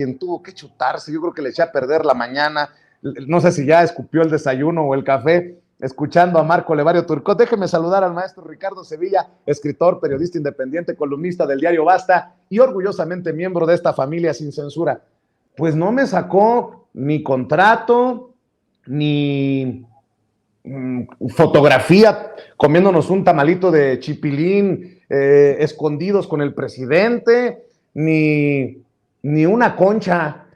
quien tuvo que chutarse, yo creo que le eché a perder la mañana, no sé si ya escupió el desayuno o el café, escuchando a Marco Levario Turcot. Déjeme saludar al maestro Ricardo Sevilla, escritor, periodista independiente, columnista del diario Basta y orgullosamente miembro de esta familia sin censura. Pues no me sacó ni contrato, ni fotografía comiéndonos un tamalito de chipilín, escondidos con el presidente, ni una concha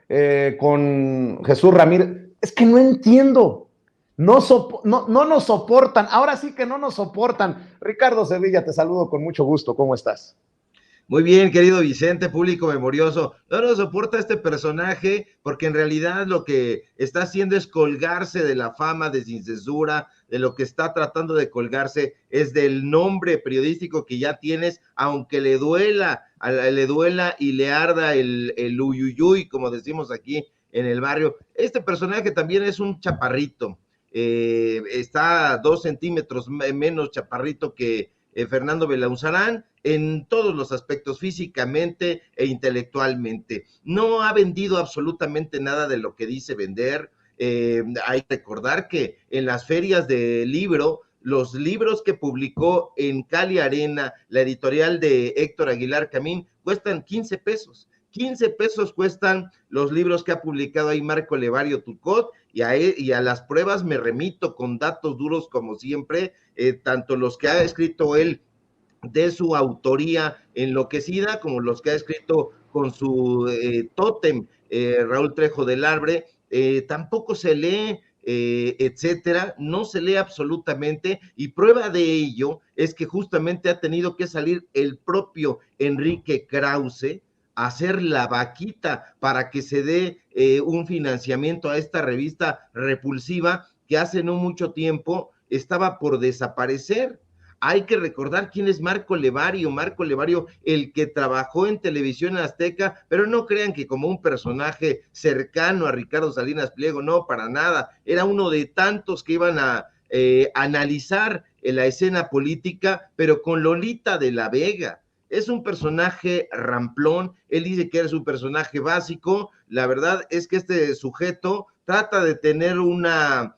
con Jesús Ramírez. Es que no entiendo. No nos soportan. Ahora sí que no nos soportan. Ricardo Sevilla, te saludo con mucho gusto. ¿Cómo estás? Muy bien, querido Vicente, público memorioso. No nos soporta este personaje porque en realidad lo que está haciendo es colgarse de la fama de Sin Censura, de lo que está tratando de colgarse es del nombre periodístico que ya tienes, aunque le duela y le arda el uyuyuy, como decimos aquí en el barrio. Este personaje también es un chaparrito, está 2 centímetros menos chaparrito que Fernando Belauzarán en todos los aspectos, físicamente e intelectualmente. No ha vendido absolutamente nada de lo que dice vender. Hay que recordar que en las ferias de libro, los libros que publicó en Cali Arena, la editorial de Héctor Aguilar Camín, cuestan 15 pesos. 15 pesos cuestan los libros que ha publicado ahí Marco Levario Turcot, y a las pruebas me remito con datos duros como siempre, tanto los que ha escrito él de su autoría enloquecida, como los que ha escrito con su tótem, Raúl Trejo del Arbre, tampoco se lee, etcétera, no se lee absolutamente, y prueba de ello es que justamente ha tenido que salir el propio Enrique Krause a hacer la vaquita para que se dé un financiamiento a esta revista repulsiva que hace no mucho tiempo estaba por desaparecer. Hay que recordar quién es Marco Levario, el que trabajó en Televisión Azteca, pero no crean que como un personaje cercano a Ricardo Salinas Pliego, no, para nada, era uno de tantos que iban a analizar la escena política, pero con Lolita de la Vega. Es un personaje ramplón, él dice que es un personaje básico, la verdad es que este sujeto trata de tener una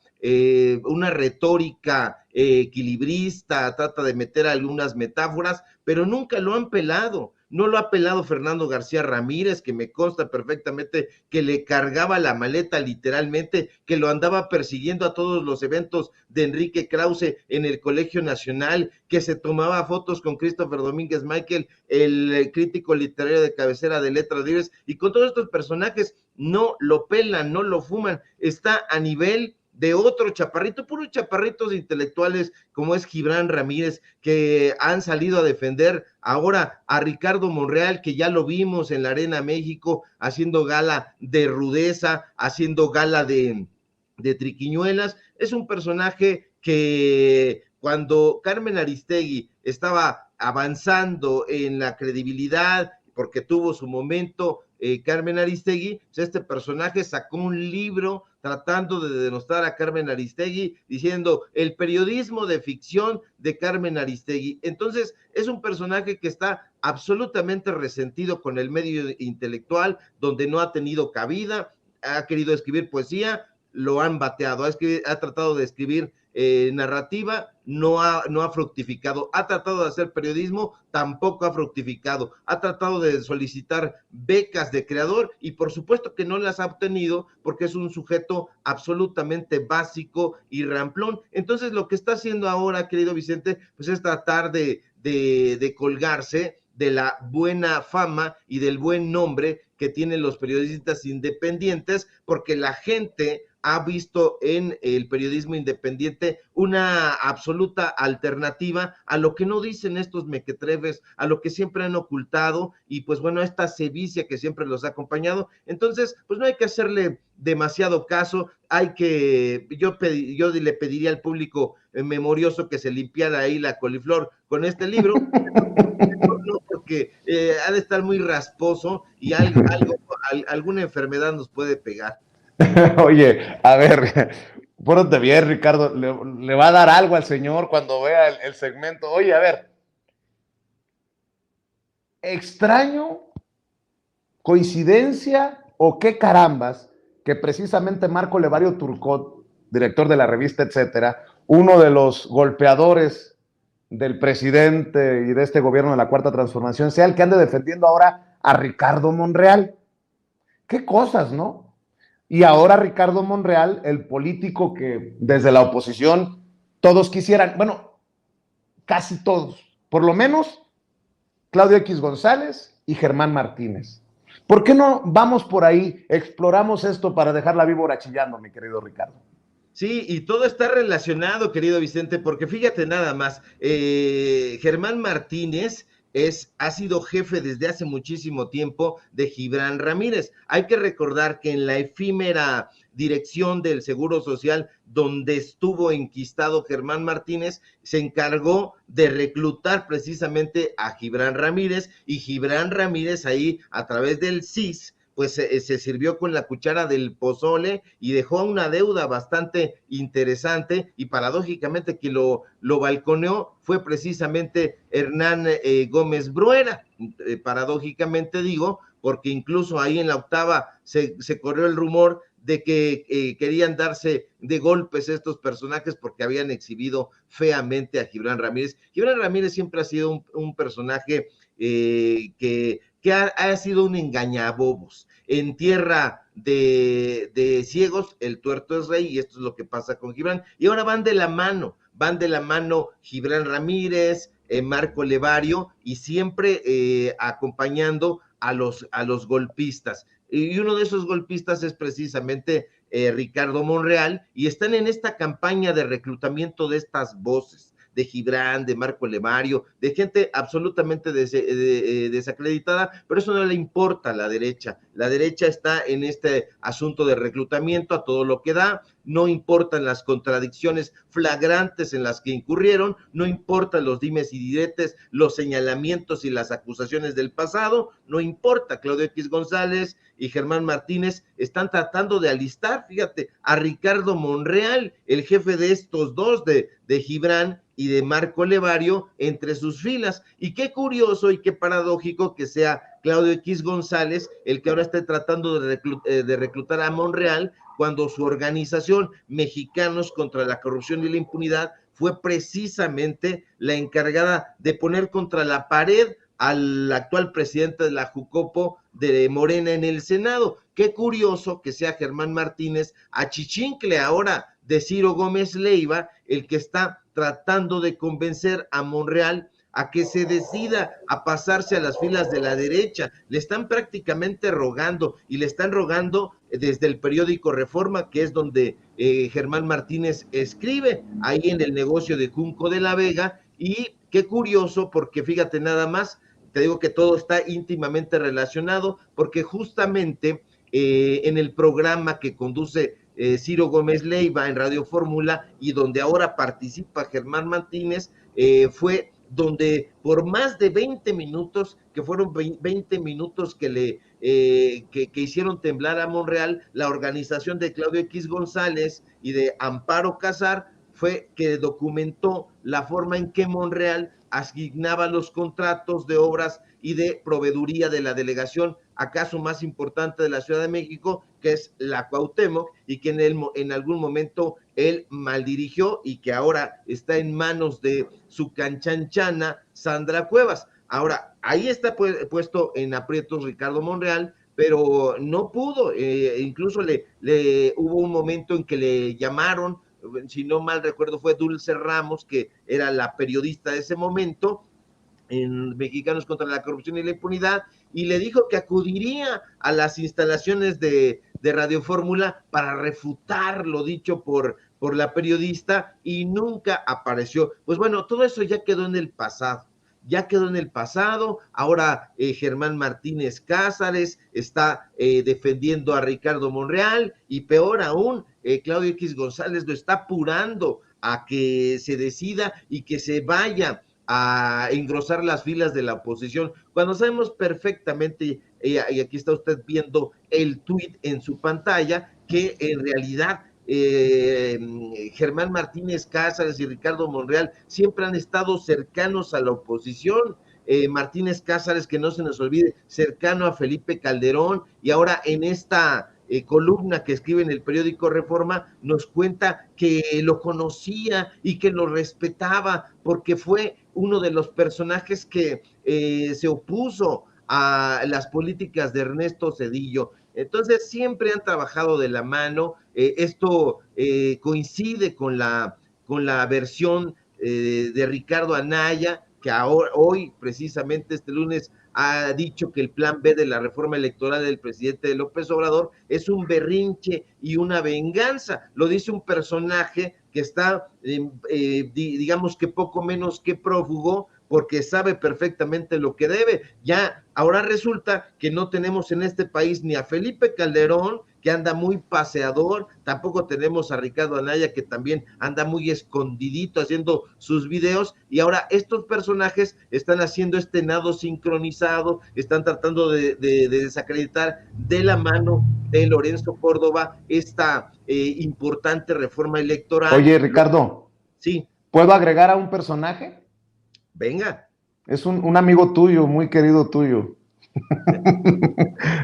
retórica equilibrista, trata de meter algunas metáforas, pero nunca lo han pelado. No lo ha pelado Fernando García Ramírez, que me consta perfectamente que le cargaba la maleta literalmente, que lo andaba persiguiendo a todos los eventos de Enrique Krause en el Colegio Nacional, que se tomaba fotos con Christopher Domínguez Michael, el crítico literario de cabecera de Letras Libres, y con todos estos personajes no lo pelan, no lo fuman, está a nivel de otro chaparrito, puros chaparritos intelectuales como es Gibran Ramírez, que han salido a defender ahora a Ricardo Monreal, que ya lo vimos en la Arena México haciendo gala de rudeza, haciendo gala de triquiñuelas. Es un personaje que cuando Carmen Aristegui estaba avanzando en la credibilidad, porque tuvo su momento Carmen Aristegui, pues este personaje sacó un libro tratando de denostar a Carmen Aristegui, diciendo el periodismo de ficción de Carmen Aristegui. Entonces, es un personaje que está absolutamente resentido con el medio intelectual, donde no ha tenido cabida, ha querido escribir poesía, lo han bateado, ha tratado de escribir narrativa, no ha fructificado, ha tratado de hacer periodismo, tampoco ha fructificado, ha tratado de solicitar becas de creador y por supuesto que no las ha obtenido porque es un sujeto absolutamente básico y ramplón. Entonces lo que está haciendo ahora, querido Vicente, pues es tratar de colgarse de la buena fama y del buen nombre que tienen los periodistas independientes, porque la gente ha visto en el periodismo independiente una absoluta alternativa a lo que no dicen estos mequetrefes, a lo que siempre han ocultado y pues bueno, esta sevicia que siempre los ha acompañado. Entonces, pues no hay que hacerle demasiado caso, yo le pediría al público memorioso que se limpiara ahí la coliflor con este libro, no, porque ha de estar muy rasposo y alguna enfermedad nos puede pegar. Oye, a ver, pórtate bien, Ricardo. Le va a dar algo al señor cuando vea el segmento. Oye, a ver, extraño, coincidencia o qué carambas que precisamente Marco Levario Turcot, director de la revista Etcétera, uno de los golpeadores del presidente y de este gobierno de la Cuarta Transformación, sea el que ande defendiendo ahora a Ricardo Monreal. Qué cosas, ¿no? Y ahora Ricardo Monreal, el político que desde la oposición todos quisieran, bueno, casi todos, por lo menos Claudio X González y Germán Martínez. ¿Por qué no vamos por ahí, exploramos esto para dejar la víbora chillando, mi querido Ricardo? Sí, y todo está relacionado, querido Vicente, porque fíjate nada más, Germán Martínez ha sido jefe desde hace muchísimo tiempo de Gibran Ramírez. Hay que recordar que en la efímera dirección del Seguro Social, donde estuvo enquistado Germán Martínez, se encargó de reclutar precisamente a Gibran Ramírez, y Gibran Ramírez ahí, a través del CIS, pues se sirvió con la cuchara del pozole y dejó una deuda bastante interesante, y paradójicamente quien lo balconeó fue precisamente Hernán Gómez Bruera, paradójicamente digo, porque incluso ahí en la octava se corrió el rumor de que querían darse de golpes estos personajes porque habían exhibido feamente a Gibran Ramírez. Gibran Ramírez siempre ha sido un personaje que ha sido un engañabobos. En tierra de ciegos, el tuerto es rey, y esto es lo que pasa con Gibran. Y ahora van de la mano Gibran Ramírez, Marco Levario, y siempre acompañando a los golpistas. Y uno de esos golpistas es precisamente Ricardo Monreal, y están en esta campaña de reclutamiento de estas voces, de Gibran, de Marco Levario, de gente absolutamente desacreditada, pero eso no le importa a la derecha. La derecha está en este asunto de reclutamiento a todo lo que da, no importan las contradicciones flagrantes en las que incurrieron, no importan los dimes y diretes, los señalamientos y las acusaciones del pasado, no importa. Claudio X González y Germán Martínez están tratando de alistar, fíjate, a Ricardo Monreal, el jefe de estos dos, de Gibran y de Marco Levario, entre sus filas. Y qué curioso y qué paradójico que sea Claudio X González el que ahora esté tratando de reclutar a Monreal, cuando su organización Mexicanos contra la Corrupción y la Impunidad fue precisamente la encargada de poner contra la pared al actual presidente de la Jucopo de Morena en el Senado. Qué curioso que sea Germán Martínez, achichincle ahora de Ciro Gómez Leiva, el que está tratando de convencer a Monreal a que se decida a pasarse a las filas de la derecha. Le están prácticamente rogando, y le están rogando desde el periódico Reforma, que es donde Germán Martínez escribe, ahí en el negocio de Junco de la Vega. Y qué curioso, porque fíjate nada más, te digo que todo está íntimamente relacionado, porque justamente en el programa que conduce Ciro Gómez Leiva en Radio Fórmula, y donde ahora participa Germán Martínez, fue donde por más de 20 minutos, que fueron 20 minutos que hicieron temblar a Monreal, la organización de Claudio X González y de Amparo Casar fue que documentó la forma en que Monreal asignaba los contratos de obras y de proveeduría de la delegación acaso más importante de la Ciudad de México, que es la Cuauhtémoc, y que en algún momento él maldirigió, y que ahora está en manos de su canchanchana Sandra Cuevas. Ahora, ahí está puesto en aprietos Ricardo Monreal, pero no pudo, incluso hubo un momento en que le llamaron, si no mal recuerdo fue Dulce Ramos, que era la periodista de ese momento, en Mexicanos contra la Corrupción y la Impunidad, y le dijo que acudiría a las instalaciones de Radio Fórmula para refutar lo dicho por la periodista, y nunca apareció. Pues bueno, todo eso ya quedó en el pasado. Ahora Germán Martínez Cázares está defendiendo a Ricardo Monreal, y peor aún, Claudio X González lo está apurando a que se decida y que se vaya a engrosar las filas de la oposición, cuando sabemos perfectamente, y aquí está usted viendo el tuit en su pantalla, que en realidad Germán Martínez Cázares y Ricardo Monreal siempre han estado cercanos a la oposición. Martínez Cázares, que no se nos olvide, cercano a Felipe Calderón, y ahora en esta columna que escribe en el periódico Reforma, nos cuenta que lo conocía y que lo respetaba, porque fue uno de los personajes que se opuso a las políticas de Ernesto Zedillo. Entonces siempre han trabajado de la mano. Esto coincide con la versión de Ricardo Anaya, que ahora, hoy, precisamente este lunes, ha dicho que el plan B de la reforma electoral del presidente López Obrador es un berrinche y una venganza. Lo dice un personaje que está, digamos que poco menos que prófugo, porque sabe perfectamente lo que debe. Ya ahora resulta que no tenemos en este país ni a Felipe Calderón, que anda muy paseador, tampoco tenemos a Ricardo Anaya, que también anda muy escondidito haciendo sus videos, y ahora estos personajes están haciendo este nado sincronizado, están tratando de desacreditar de la mano de Lorenzo Córdoba esta importante reforma electoral. Oye, Ricardo, sí. ¿Puedo agregar a un personaje? Venga. Es un amigo tuyo, muy querido tuyo.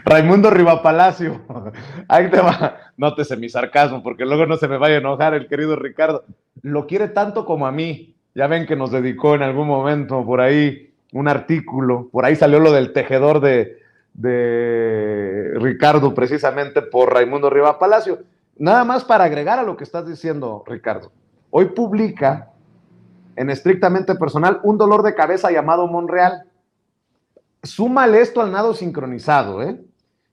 Raimundo Rivapalacio. Ahí te va. Nótese mi sarcasmo, porque luego no se me vaya a enojar el querido Ricardo. Lo quiere tanto como a mí. Ya ven que nos dedicó en algún momento por ahí un artículo. Por ahí salió lo del tejedor de Ricardo, precisamente por Raimundo Rivapalacio. Nada más para agregar a lo que estás diciendo, Ricardo. Hoy publica en Estrictamente Personal un dolor de cabeza llamado Monreal. Súmale esto al nado sincronizado, ¿eh?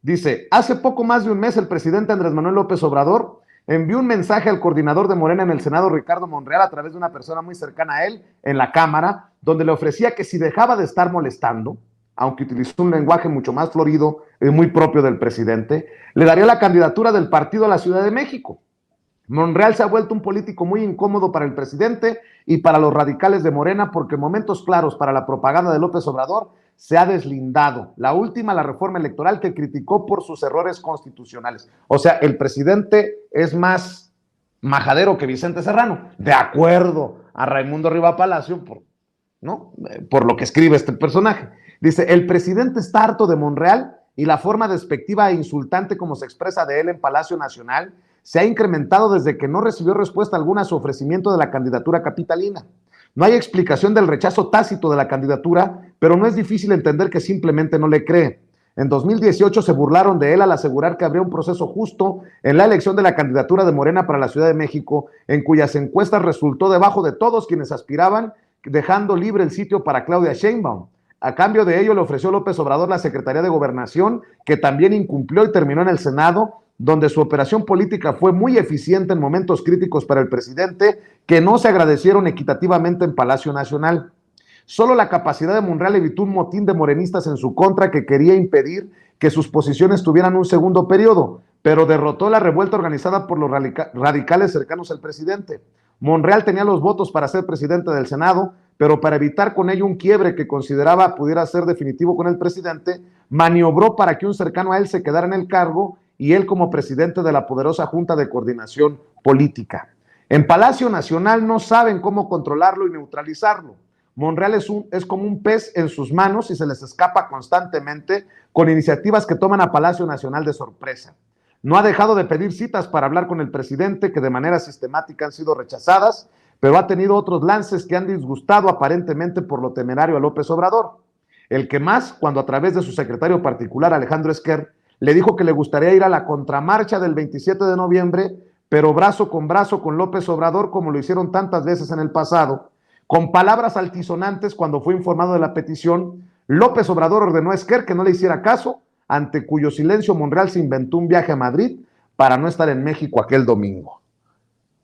Dice, hace poco más de un mes el presidente Andrés Manuel López Obrador envió un mensaje al coordinador de Morena en el Senado, Ricardo Monreal, a través de una persona muy cercana a él en la Cámara, donde le ofrecía que si dejaba de estar molestando, aunque utilizó un lenguaje mucho más florido y muy propio del presidente, le daría la candidatura del partido a la Ciudad de México. Monreal se ha vuelto un político muy incómodo para el presidente y para los radicales de Morena, porque en momentos claros para la propaganda de López Obrador se ha deslindado. La última, la reforma electoral, que criticó por sus errores constitucionales. O sea, el presidente es más majadero que Vicente Serrano, de acuerdo a Raimundo Rivapalacio, ¿no? Por lo que escribe este personaje. Dice, el presidente está harto de Monreal y la forma despectiva e insultante como se expresa de él en Palacio Nacional se ha incrementado desde que no recibió respuesta alguna a su ofrecimiento de la candidatura capitalina. No hay explicación del rechazo tácito de la candidatura, pero no es difícil entender que simplemente no le cree. En 2018 se burlaron de él al asegurar que habría un proceso justo en la elección de la candidatura de Morena para la Ciudad de México, en cuyas encuestas resultó debajo de todos quienes aspiraban, dejando libre el sitio para Claudia Sheinbaum. A cambio de ello le ofreció López Obrador la Secretaría de Gobernación, que también incumplió y terminó en el Senado, donde su operación política fue muy eficiente en momentos críticos para el presidente, que no se agradecieron equitativamente en Palacio Nacional. Solo la capacidad de Monreal evitó un motín de morenistas en su contra que quería impedir que sus posiciones tuvieran un segundo periodo, pero derrotó la revuelta organizada por los radicales cercanos al presidente. Monreal tenía los votos para ser presidente del Senado, pero para evitar con ello un quiebre que consideraba pudiera ser definitivo con el presidente, maniobró para que un cercano a él se quedara en el cargo y él como presidente de la poderosa Junta de Coordinación Política. En Palacio Nacional no saben cómo controlarlo y neutralizarlo. Monreal es como un pez en sus manos y se les escapa constantemente con iniciativas que toman a Palacio Nacional de sorpresa. No ha dejado de pedir citas para hablar con el presidente, que de manera sistemática han sido rechazadas, pero ha tenido otros lances que han disgustado aparentemente por lo temerario a López Obrador. El que más, cuando a través de su secretario particular, Alejandro Esquer, le dijo que le gustaría ir a la contramarcha del 27 de noviembre, pero brazo con López Obrador, como lo hicieron tantas veces en el pasado. Con palabras altisonantes, cuando fue informado de la petición, López Obrador ordenó a Esquer que no le hiciera caso, ante cuyo silencio Monreal se inventó un viaje a Madrid para no estar en México aquel domingo.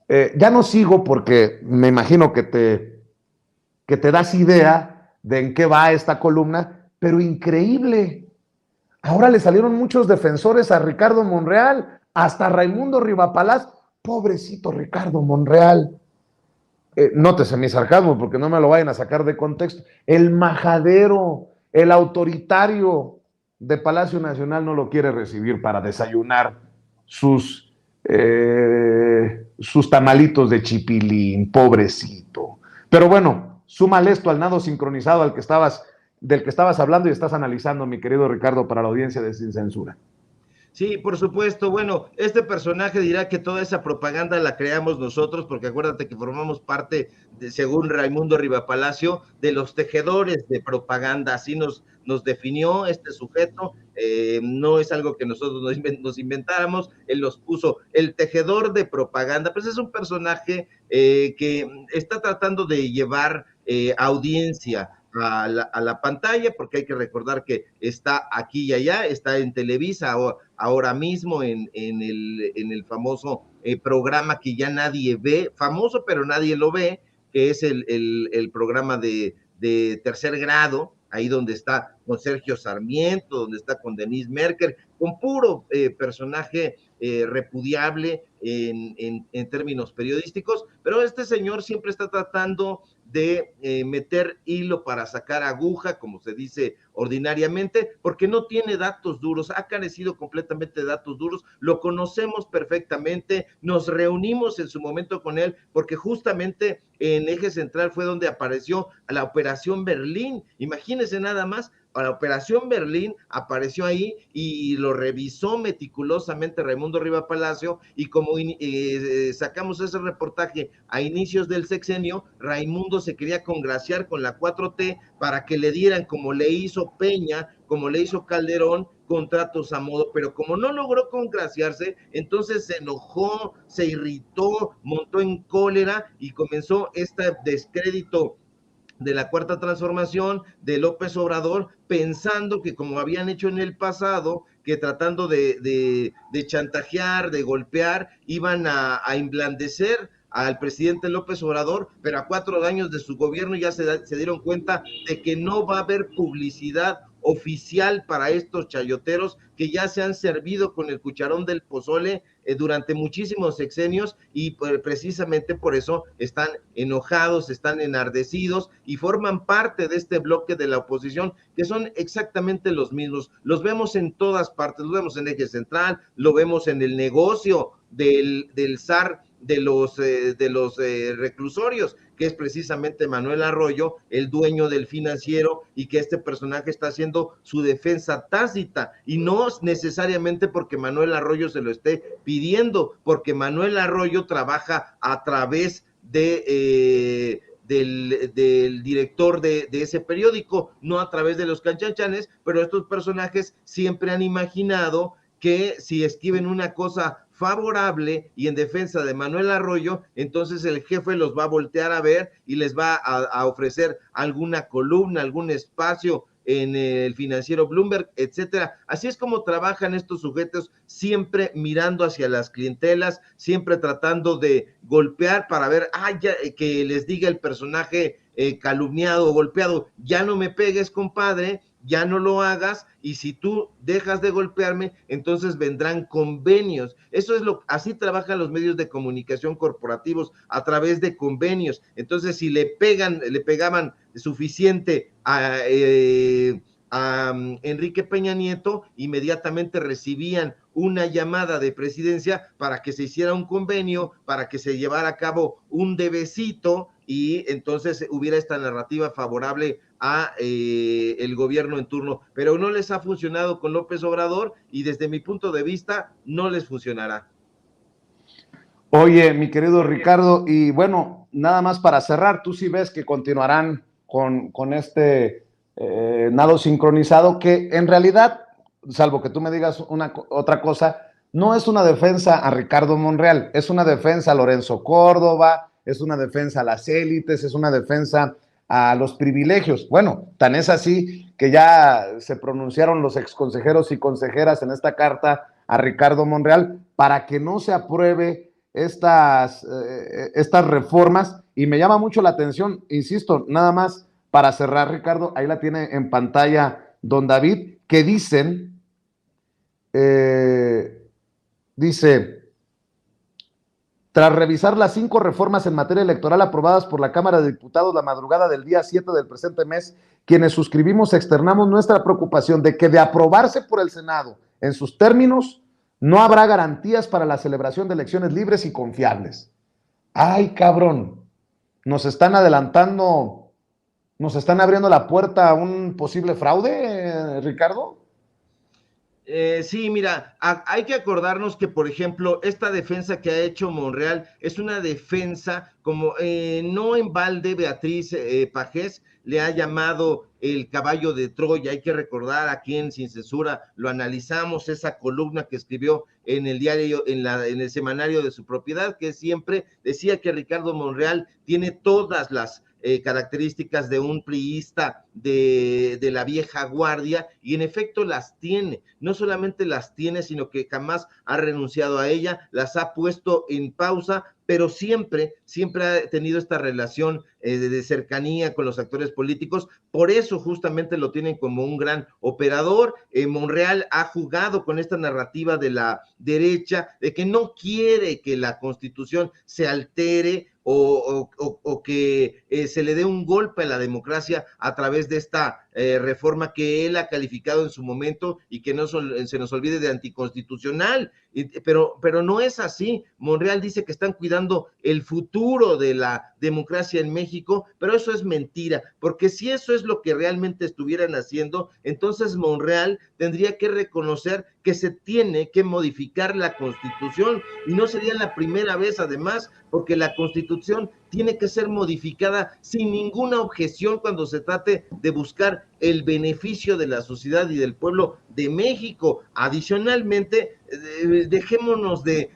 Ya no sigo porque me imagino que te das idea de en qué va esta columna, pero increíble. Ahora le salieron muchos defensores a Ricardo Monreal, hasta Raimundo Rivapalacio. Pobrecito Ricardo Monreal. Nótese mi sarcasmo porque no me lo vayan a sacar de contexto. El majadero, el autoritario de Palacio Nacional no lo quiere recibir para desayunar sus tamalitos de chipilín, pobrecito. Pero bueno, súmale esto al nado sincronizado al que estabas del que estabas hablando y estás analizando, mi querido Ricardo, para la audiencia de Sin Censura. Sí, por supuesto. Bueno, este personaje dirá que toda esa propaganda la creamos nosotros, porque acuérdate que formamos parte, según Raimundo Rivapalacio, de los tejedores de propaganda. Así nos definió este sujeto. No es algo que nosotros nos inventáramos. Él los puso el tejedor de propaganda. Pues es un personaje que está tratando de llevar audiencia a la pantalla, porque hay que recordar que está aquí y allá, está en Televisa ahora mismo en el famoso programa que ya nadie ve, famoso pero nadie lo ve, que es el programa de Tercer Grado, ahí donde está con Sergio Sarmiento, donde está con Denise Merker, con puro personaje repudiable en términos periodísticos, pero este señor siempre está tratando de meter hilo para sacar aguja, como se dice ordinariamente, porque no tiene datos duros, ha carecido completamente de datos duros, lo conocemos perfectamente, nos reunimos en su momento con él, porque justamente en Eje Central fue donde apareció la Operación Berlín, imagínense nada más, la Operación Berlín apareció ahí y lo revisó meticulosamente Raimundo Rivapalacio, y como sacamos ese reportaje a inicios del sexenio, Raimundo se quería congraciar con la 4T para que le dieran, como le hizo Peña, como le hizo Calderón, contratos a modo, pero como no logró congraciarse, entonces se enojó, se irritó, montó en cólera y comenzó este descrédito de la Cuarta Transformación, de López Obrador, pensando que como habían hecho en el pasado, que tratando de chantajear, de golpear, iban a emblandecer al presidente López Obrador, pero a 4 años de su gobierno ya se dieron cuenta de que no va a haber publicidad oficial para estos chayoteros que ya se han servido con el cucharón del pozole durante muchísimos sexenios, y precisamente por eso están enojados, están enardecidos y forman parte de este bloque de la oposición, que son exactamente los mismos. Los vemos en todas partes, lo vemos en Eje Central, lo vemos en el negocio del zar de los reclusorios, que es precisamente Manuel Arroyo, el dueño del financiero, y que este personaje está haciendo su defensa tácita, y no necesariamente porque Manuel Arroyo se lo esté pidiendo, porque Manuel Arroyo trabaja a través del director de ese periódico, no a través de los canchanchanes, pero estos personajes siempre han imaginado que si escriben una cosa favorable y en defensa de Manuel Arroyo, entonces el jefe los va a voltear a ver y les va a ofrecer alguna columna, algún espacio en el financiero Bloomberg, etcétera. Así es como trabajan estos sujetos, siempre mirando hacia las clientelas, siempre tratando de golpear para ver, ya, que les diga el personaje calumniado o golpeado, ya no me pegues, compadre, ya no lo hagas, y si tú dejas de golpearme, entonces vendrán convenios. Eso es así trabajan los medios de comunicación corporativos, a través de convenios. Entonces, si le pegaban suficiente a Enrique Peña Nieto, inmediatamente recibían una llamada de presidencia para que se hiciera un convenio, para que se llevara a cabo un debecito, y entonces hubiera esta narrativa favorable a el gobierno en turno, pero no les ha funcionado con López Obrador, y desde mi punto de vista no les funcionará. Oye, mi querido Ricardo, y bueno, nada más para cerrar, tú sí ves que continuarán con este nado sincronizado, que en realidad, salvo que tú me digas otra cosa, no es una defensa a Ricardo Monreal, es una defensa a Lorenzo Córdoba, es una defensa a las élites, es una defensa a los privilegios. Bueno, tan es así que ya se pronunciaron los exconsejeros y consejeras en esta carta a Ricardo Monreal para que no se apruebe estas reformas, y me llama mucho la atención, insisto, nada más para cerrar, Ricardo, ahí la tiene en pantalla don David, que dicen, dice, tras revisar las 5 reformas en materia electoral aprobadas por la Cámara de Diputados la madrugada del día 7 del presente mes, quienes suscribimos externamos nuestra preocupación de que, de aprobarse por el Senado en sus términos, no habrá garantías para la celebración de elecciones libres y confiables. Ay, cabrón, nos están adelantando ¿Nos están abriendo la puerta a un posible fraude, Ricardo? Sí, mira, hay que acordarnos que, por ejemplo, esta defensa que ha hecho Monreal es una defensa como no en balde Beatriz Pajés le ha llamado el caballo de Troya. Hay que recordar aquí en Sin Censura lo analizamos, esa columna que escribió en el diario, en el semanario de su propiedad, que siempre decía que Ricardo Monreal tiene todas las características de un priista de la vieja guardia, y en efecto las tiene. No solamente las tiene, sino que jamás ha renunciado a ella, las ha puesto en pausa, pero siempre ha tenido esta relación de cercanía con los actores políticos. Por eso justamente lo tienen como un gran operador. Monreal ha jugado con esta narrativa de la derecha, de que no quiere que la Constitución se altere o que se le dé un golpe a la democracia a través de esta reforma que él ha calificado en su momento y que no se nos olvide de anticonstitucional. Pero no es así. Monreal dice que están cuidando el futuro de la democracia en México, pero eso es mentira, porque si eso es lo que realmente estuvieran haciendo, entonces Monreal tendría que reconocer que se tiene que modificar la Constitución, y no sería la primera vez además, porque la Constitución tiene que ser modificada sin ninguna objeción cuando se trate de buscar el beneficio de la sociedad y del pueblo de México. Adicionalmente, dejémonos de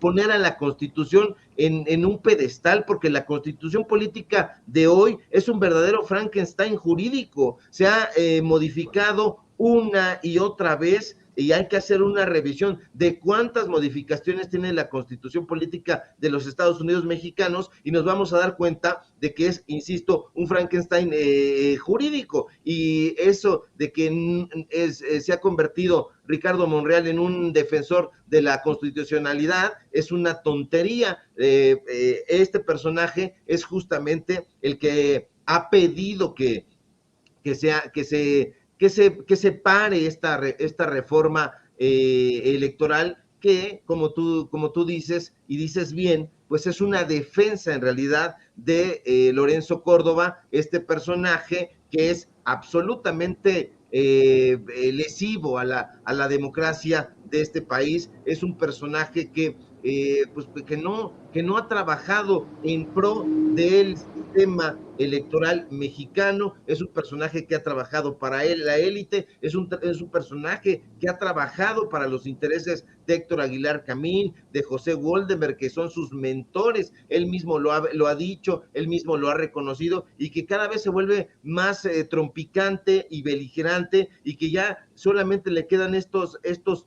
poner a la Constitución en un pedestal, porque la Constitución política de hoy es un verdadero Frankenstein jurídico. Se ha modificado una y otra vez, y hay que hacer una revisión de cuántas modificaciones tiene la Constitución política de los Estados Unidos mexicanos, y nos vamos a dar cuenta de que es, insisto, un Frankenstein jurídico. Y eso de que se ha convertido Ricardo Monreal en un defensor de la constitucionalidad es una tontería. Este personaje es justamente el que ha pedido que se pare esta reforma electoral, que, como tú dices, y dices bien, pues es una defensa en realidad de Lorenzo Córdoba, este personaje que es absolutamente lesivo a la democracia de este país. Es un personaje pues, que no ha trabajado en pro del sistema electoral mexicano. Es un personaje que ha trabajado para él, la élite. Es un personaje que ha trabajado para los intereses de Héctor Aguilar Camín, de José Woldenberg, que son sus mentores. Él mismo lo ha dicho, él mismo lo ha reconocido, y que cada vez se vuelve más trompicante y beligerante, y que ya solamente le quedan estos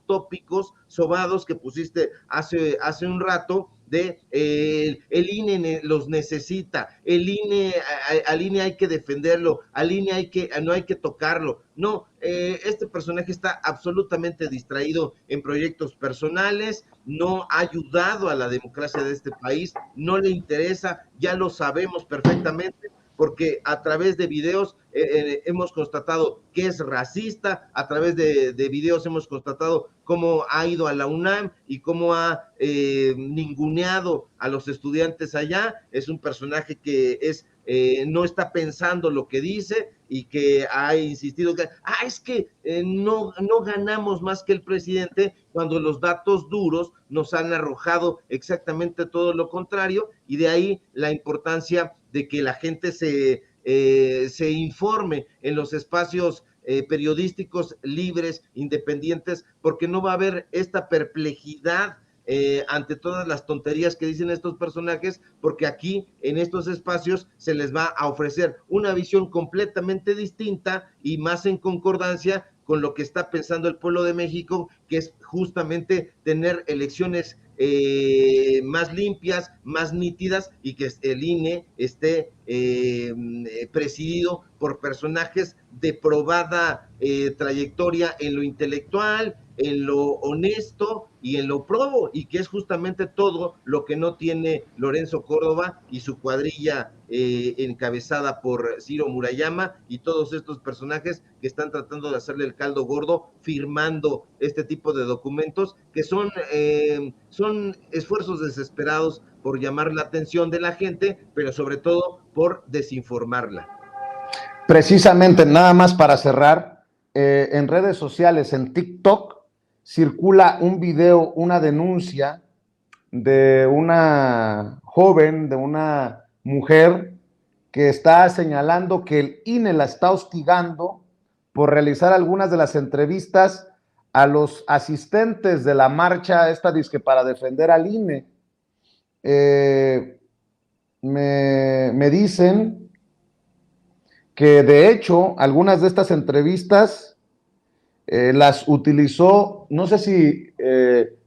tópicos sobados que pusiste hace un rato, de el INE los necesita, al INE hay que defenderlo, al INE no hay que tocarlo. No, este personaje está absolutamente distraído en proyectos personales, no ha ayudado a la democracia de este país, no le interesa, ya lo sabemos perfectamente, porque a través de videos hemos constatado que es racista, a través de videos hemos constatado cómo ha ido a la UNAM y cómo ha ninguneado a los estudiantes allá. Es un personaje que no está pensando lo que dice, y que ha insistido que es que no ganamos más que el presidente, cuando los datos duros nos han arrojado exactamente todo lo contrario. Y de ahí la importancia de que la gente se informe en los espacios periodísticos libres, independientes, porque no va a haber esta perplejidad ante todas las tonterías que dicen estos personajes, porque aquí en estos espacios se les va a ofrecer una visión completamente distinta y más en concordancia con lo que está pensando el pueblo de México, que es justamente tener elecciones más limpias, más nítidas, y que el INE esté presidido por personajes de probada trayectoria en lo intelectual, en lo honesto y en lo probo, y que es justamente todo lo que no tiene Lorenzo Córdoba y su cuadrilla encabezada por Ciro Murayama y todos estos personajes que están tratando de hacerle el caldo gordo firmando este tipo de documentos que son esfuerzos desesperados por llamar la atención de la gente, pero sobre todo por desinformarla. Precisamente, nada más para cerrar, en redes sociales, en TikTok, circula un video, una denuncia de una joven, de una mujer que está señalando que el INE la está hostigando por realizar algunas de las entrevistas a los asistentes de la marcha esta disque para defender al INE. Me dicen que de hecho algunas de estas entrevistas las utilizó, no sé si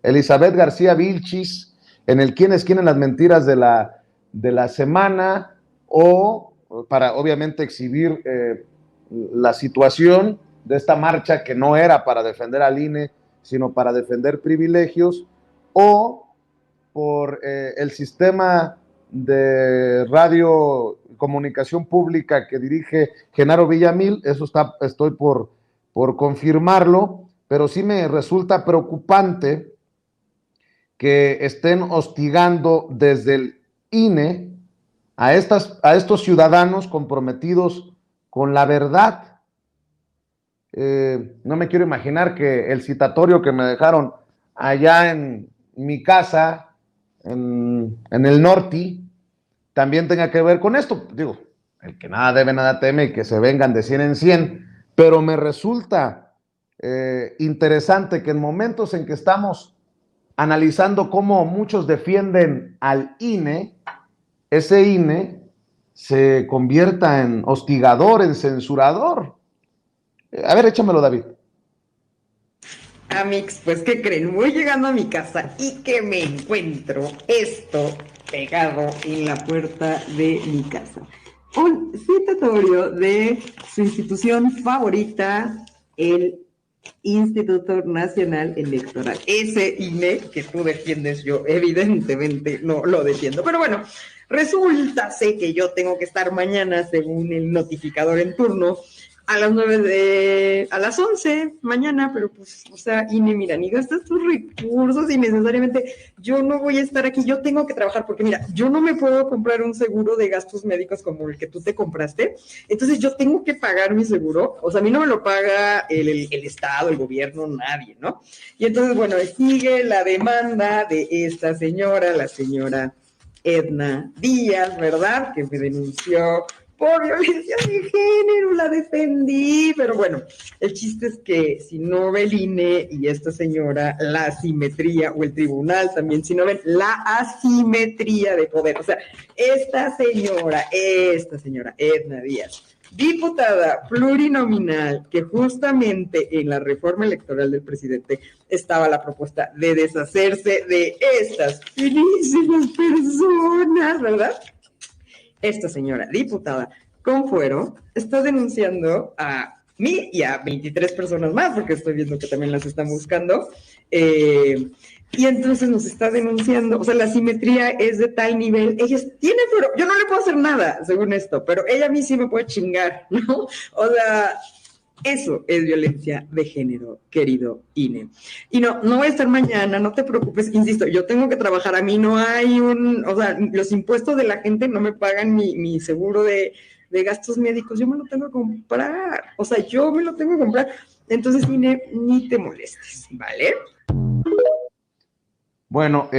Elizabeth García Vilchis en el ¿Quién es quién en las mentiras de la semana? O para obviamente exhibir la situación de esta marcha que no era para defender al INE, sino para defender privilegios, o por el sistema de radio comunicación pública que dirige Genaro Villamil. Eso estoy por confirmarlo, pero sí me resulta preocupante que estén hostigando desde el INE a estos ciudadanos comprometidos con la verdad. No me quiero imaginar que el citatorio que me dejaron allá en mi casa, en el norte, también tenga que ver con esto. Digo, el que nada debe, nada teme, y que se vengan de 100 en 100, pero me resulta interesante que en momentos en que estamos analizando cómo muchos defienden al INE, ese INE se convierta en hostigador, en censurador. A ver, échamelo, David. Amix, pues ¿qué creen? Voy llegando a mi casa y que me encuentro esto pegado en la puerta de mi casa. Un citatorio de su institución favorita, el Instituto Nacional Electoral. Ese INE que tú defiendes, yo evidentemente no lo defiendo. Pero bueno, resulta que yo tengo que estar mañana, según el notificador en turno, a las 11 mañana, pero pues, o sea, INE, mira, ni gastas tus recursos innecesariamente. Yo no voy a estar aquí, yo tengo que trabajar, porque mira, yo no me puedo comprar un seguro de gastos médicos como el que tú te compraste, entonces yo tengo que pagar mi seguro, o sea, a mí no me lo paga el Estado, el gobierno, nadie, ¿no? Y entonces, bueno, sigue la demanda de esta señora, la señora Edna Díaz, ¿verdad? Que me denunció por violencia de género, la defendí, pero bueno, el chiste es que si no ve el INE y esta señora, la asimetría, o el tribunal también, si no ven la asimetría de poder, o sea, esta señora, Edna Díaz, diputada plurinominal, que justamente en la reforma electoral del presidente estaba la propuesta de deshacerse de estas finísimas personas, ¿verdad? Esta señora diputada con fuero está denunciando a mí y a 23 personas más, porque estoy viendo que también las están buscando, y entonces nos está denunciando, o sea, la simetría es de tal nivel, ella tiene fuero, yo no le puedo hacer nada, según esto, pero ella a mí sí me puede chingar, ¿no? O sea, eso es violencia de género, querido INE. Y no voy a estar mañana, no te preocupes, insisto, yo tengo que trabajar, a mí no hay o sea, los impuestos de la gente no me pagan mi seguro de gastos médicos, yo me lo tengo que comprar, o sea, yo me lo tengo que comprar. Entonces, INE, ni te molestes, ¿vale? Bueno,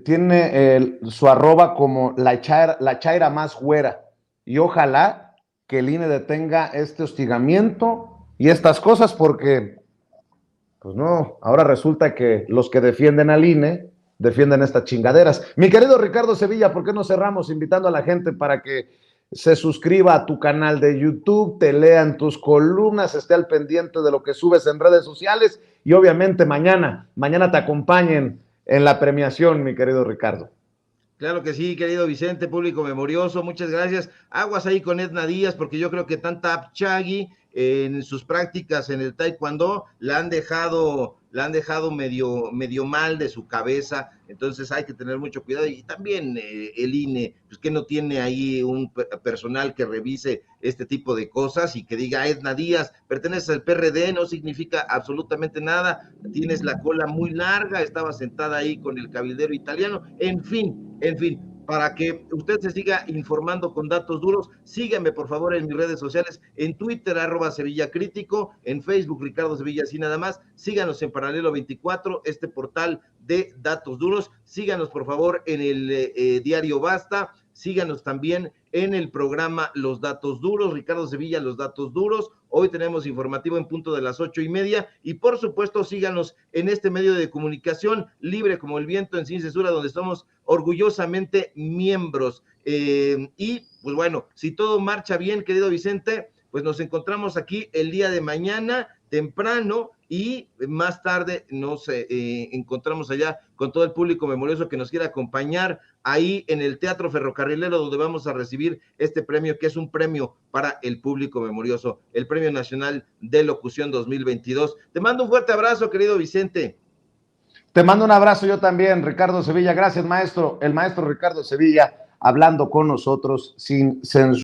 tiene su arroba como la chaira más güera, y ojalá que el INE detenga este hostigamiento y estas cosas, porque pues no, ahora resulta que los que defienden al INE defienden estas chingaderas. Mi querido Ricardo Sevilla, ¿por qué no cerramos invitando a la gente para que se suscriba a tu canal de YouTube, te lean tus columnas, esté al pendiente de lo que subes en redes sociales y obviamente mañana te acompañen en la premiación, mi querido Ricardo? Claro que sí, querido Vicente, público memorioso, muchas gracias. Aguas ahí con Edna Díaz, porque yo creo que tanta Apchagi en sus prácticas en el taekwondo la han dejado medio mal de su cabeza, entonces hay que tener mucho cuidado. Y también el INE, pues que no tiene ahí un personal que revise este tipo de cosas y que diga Edna Díaz, perteneces al PRD, no significa absolutamente nada, tienes la cola muy larga, estaba sentada ahí con el cabildero italiano, en fin, para que usted se siga informando con datos duros, síganme por favor en mis redes sociales, en Twitter, @Sevilla Crítico, en Facebook, Ricardo Sevilla, así nada más, síganos en Paralelo 24, este portal de datos duros, síganos por favor en el diario Basta, síganos también en el programa Los Datos Duros, Ricardo Sevilla, Los Datos Duros. Hoy tenemos informativo en punto de las 8:30 y por supuesto síganos en este medio de comunicación libre como el viento en Sin Censura, donde somos orgullosamente miembros. Y pues bueno, si todo marcha bien, querido Vicente, pues nos encontramos aquí el día de mañana temprano y más tarde nos encontramos allá con todo el público memorioso que nos quiera acompañar ahí en el Teatro Ferrocarrilero, donde vamos a recibir este premio, que es un premio para el público memorioso, el Premio Nacional de Locución 2022. Te mando un fuerte abrazo, querido Vicente. Te mando un abrazo yo también, Ricardo Sevilla. Gracias, maestro. El maestro Ricardo Sevilla hablando con nosotros sin censura.